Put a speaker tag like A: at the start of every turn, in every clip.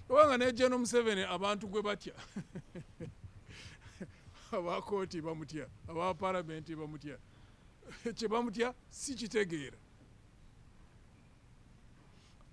A: Ggwanga ne General Museveni abantu gwe batya. Aba kooti bamutya, aba parliament bamutya. Kye bamutya si kitegeera.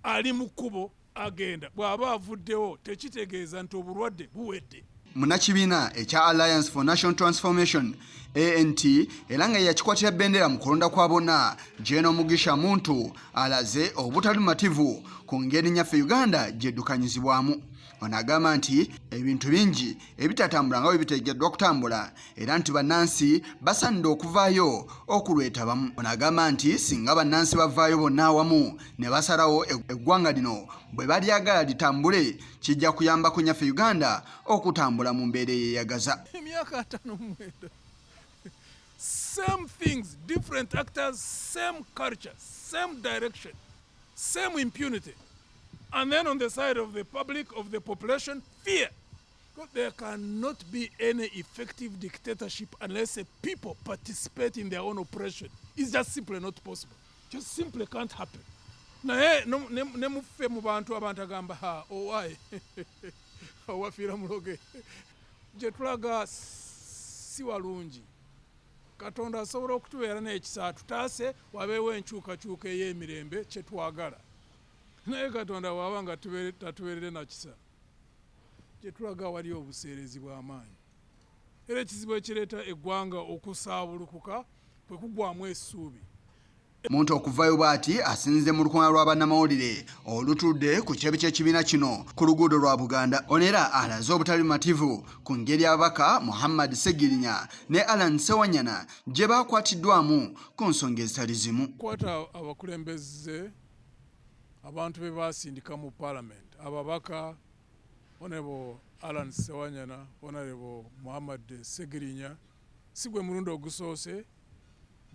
A: Ali mu kkubo agenda. Bw'aba avuddewo tekitegeeza nti obulwadde buwedde.
B: Munakibiina ekya Alliance for National Transformation ANT era nga yakikwatira bendera mu kulonda kwa bonna General Mugisha Muntu Alaze Obweralikirivu ku ngeri nnyaffe Uganda gyeddukanyizibwamu. Ono agamba nti ebintu bingi ebitatambula nga bwe bitegeddwa kutambula era nti bannansi basaanidde okuvaayo okulwetabamu. Ono agamba nti singa bannansi bavaayo bonna awamu ne basalawo eggwanga lino bwe balyagala litambule kijja kuyamba ku nnyaffe Uganda okutambula mu mbeera eyeeyagaza.
A: Emyaka 59. Same things, different actors, same culture, same direction, same impunity. And then on the side of the public, of the population, fear. Because there cannot be any effective dictatorship unless a people participate in their own oppression. It's just simply not possible. Just simply can't happen. Naye ne muffe mu bantu abantu agamba ha owaaye owafiira muloge gye tulaga si walungi. Katonda asobola okutubeera n'ekisa tutaase wabeewo enkyukakyuka ey'emirembe kye twagala. Naye Katonda bw'aba nga tatubeerere na kisa gye tulaga wali obuseerezi bw'amaanyi. Era ekizibu ekireeta eggwanga okusaabulukuka kwe kugwamu essuubi.
B: Muntu okuvaayo bw'ati asinze mu lukungaana lwa bannamawulire olutudde ku kirebe ky'ekibiina kino ku luguudo lwa Buganda. Ono era alaze obutalibumativu ku ngeri ababaka Muhammad Segirinya ne Alan Sewanyana gye baakwatiddwamu ku nsonga ezitali zimu.
A: Kwata abakulembeze abantu be basindika mu parliament ababaka Honorable Alan Sewanyana, Honorable Muhammad Segirinya si gwe mulundi ogusoose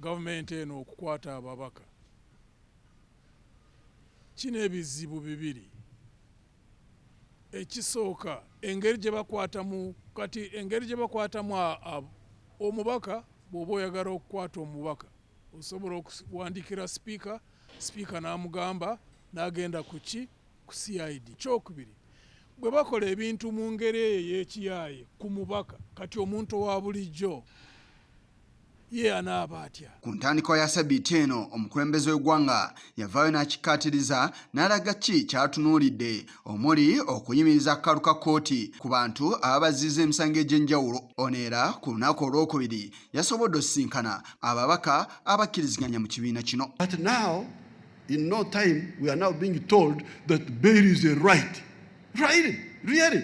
A: gavumenti eno okukwata ababaka. Kino ebizibu bibiri. Ekisooka engeri gye bakwatamu kati engeri gye bakwatamu omubaka bw'oba oyagala okukwata omubaka osobola okuwandiikira sipiika n'amugamba n'agenda ku CID. Kyokubiri bwe bakola ebintu mu ngeri eyo ey'ekiyaaye ku mubaka kati omuntu owa bulijjo ye anaaba atya.
B: Ku ntandikwa ya Sabbiiti eno omukulembeze w'eggwanga yavaayo n'akikkaatiriza n'alaga ki kyatunuulidde omuli okuyimiriza akalu ka kkooti ku bantu ababazizza emisango egy'enjawulo. Ono era ku lunaku olwokubiri yasobodde osisinkana ababaka abakkiriziganya mu kibiina kino.
C: But now, in no time, we are now being told that bail is a right. Really?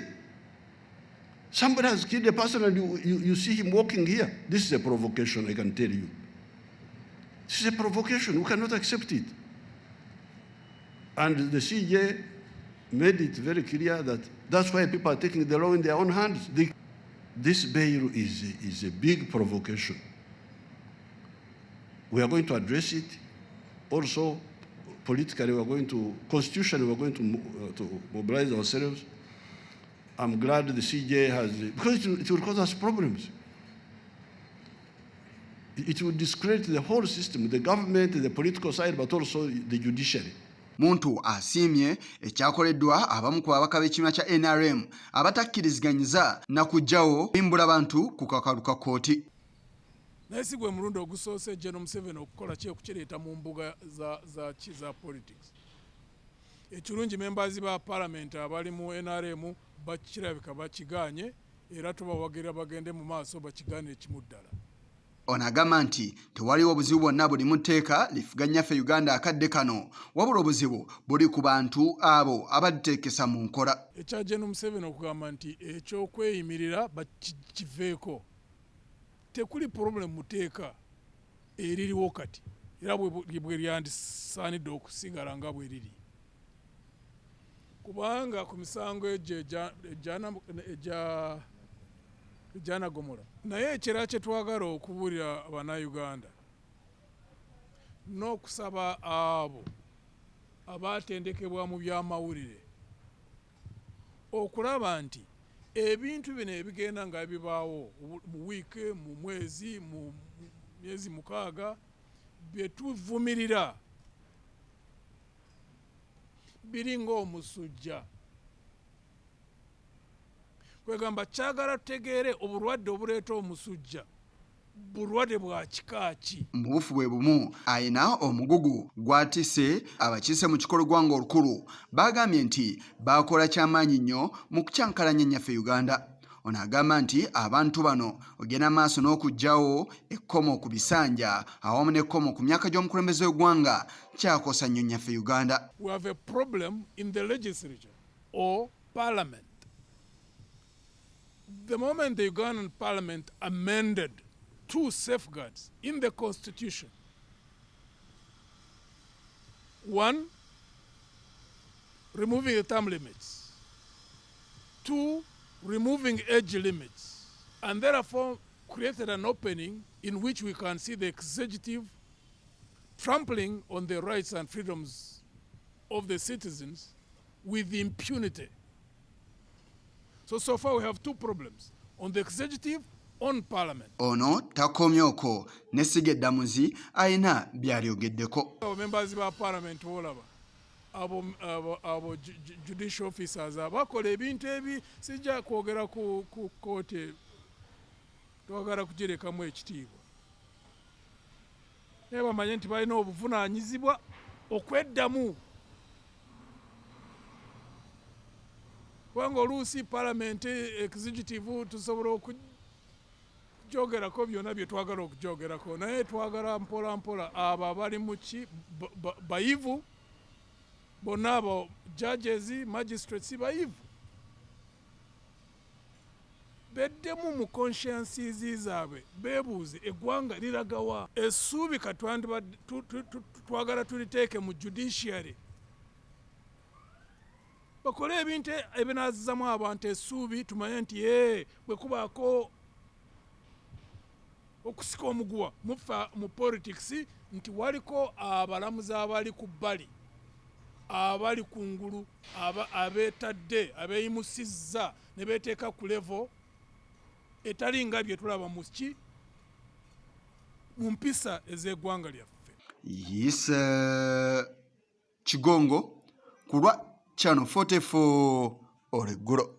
C: Somebody has killed a person and you see him walking here. This is a provocation, I can tell you. This is a provocation. We cannot accept it. And the CJ made it very clear that that's why people are taking the law in their own hands. This bail is a big provocation. We are going to address it. Also, politically, constitutionally, we're going to mobilize ourselves. I'm glad the CJ has, because it will cause us problems. It will discredit the whole system, the government, the political side, but also the judiciary.
B: Muntu asiimye ekyakoleddwa abamu ku babaka b'ekibiina kya NRM abatakkirizganyiza na kuggyawo bimbula bantu ku kakalu ka kkooti.
A: Naye si gwe mulundi ogusoose General Museveni okukola ki okukireeta mu mbuga za politics. Ekirungi members ba parliament abali mu NRM bakirabika bakigaanye era tubawagira bagende mu maaso bakigaane ekimu ddala.
B: Ono agamba nti tewaliwo obuzibu bwonna buli mu tteeka lifuga nnyaffe Uganda akadde kano wabula obuzibu buli ku bantu abo abaliteekesa mu nkola.
A: Ekya General Museveni okugamba nti ekyokweyimirira bakiveeko. Tekuli problem mu tteeka eririwo kati era bwe lyandisaanidde okusigala nga bwe riri. Kubanga ku misango egyanagomora naye ekirala kye twagala okubuulira Abannayuganda n'okusaba abo abatendekebwa mu by'amawulire okulaba nti ebintu bino ebigenda nga bibaawo mu wiiki, mu mwezi, mu myezi 6 bye tuvumirira biri ng'omusujja kwegamba kyagala tutegeere obulwadde obuleeta omusujja bulwadde bwa kika ki.
B: Mu bufu bwe bumu ayina omugugu gwatise abakiise mu kikolo Ggwanga olukulu bagambye nti bakola kyamaanyi nnyo mu kukyankalanya ennyaffe Uganda. Ono agamba nti abantu bano ogenda maaso n'okugyawo ekkomo ku bisanja awamu n'ekkomo ku myaka gy'omukulembeze w'eggwanga kyakosa nnyo ennyaffe Uganda.
A: We have a problem in the legislature or parliament. The moment the Ugandan parliament amended 2 safeguards in the constitution, 1, removing the term limits, 2, removing age limits, and therefore created an opening in which we can see the executive trampling on the rights and freedoms of the citizens with impunity. So far we have 2 problems, on the executive, on parliament.
B: Ono takomyoko ne Sigeddamuzi ayina byalyogeddeko.
A: Members ba parliament olaba abo judicial officers abakola ebintu ebi sijja kwogera ku kooti twagala kugirekamu ekitiibwa. Naye bamanye nti balina obuvunaanyizibwa okweddamu. Kubanga oluusi parliament executive tusobola okugyogerako byonna bye twagala okugyogerako, naye twagala mpola mpola abo abali mu ki bayivu bonna abo judges magistrates bayivu beddemu mu consciences zaabwe beebuuze eggwanga liragawa. Essuubi twagala tuliteeke mu judiciary bakole ebintu ebinaazizamu abantu essuubi tumanye nti bwe kubaako okusika omuguwa mufa mu politics nti waliko abalamuzi abali ku bbali abali kungulu abeetadde abeeyimusizza ne beeteeka ku level etali nga bye tulaba mu mpisa ez'eggwanga lyaffe.
B: Yisa Kigongo kulwa Channel 44 Oleggulo.